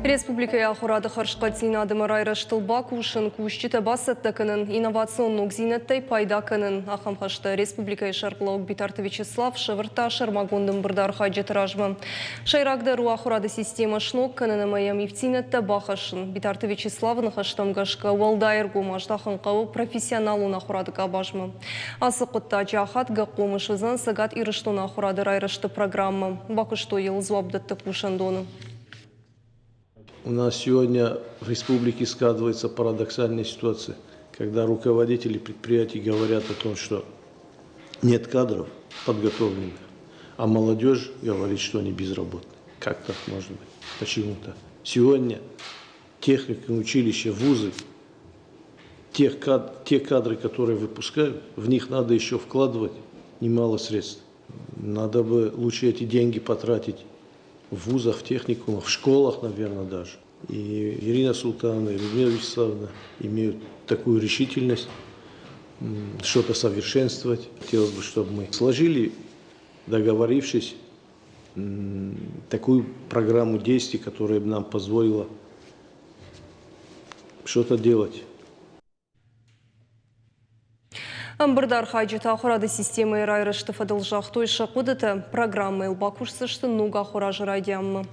Республикая ахурады харшқа цинадымы райраштылба кушын кушчиті басыттықының инновационный зинеттай пайда кінің Ахамхашты Республикая шарқылаук Битарты Вячеслав шывырта шармагондым бірдар хаджы тыражмы. Шайрагды ру ахурады система шнок кінің майам ивцинетті бахашын. Битарты Вячеславын хаштамгашқа уалдайыр гумаштахын қауы профессионалун ахурады кабажмы. Асы құтта жахат гақомышызын сагат ирыштуна ахурады райрашты программы. Бакышто ел зуабдытты кушандоны. У нас сегодня в республике складывается парадоксальная ситуация, когда руководители предприятий говорят о том, что нет кадров подготовленных, а молодежь говорит, что они безработны. Как так может быть? Почему-то. Сегодня техника, училища, вузы, те кадры, которые выпускают, в них надо еще вкладывать немало средств. Надо бы лучше эти деньги потратить в вузах, в техникумах, в школах, наверное, даже. И Ирина Султановна, и Людмила Вячеславовна имеют такую решительность что-то совершенствовать. Хотелось бы, чтобы мы сложили, договорившись, такую программу действий, которая бы нам позволила что-то делать. Амбардар хаджита ахурады системы райрышты фадылжақ тойша қудыты программы илбакушсышты нуга ахуражы радиамы.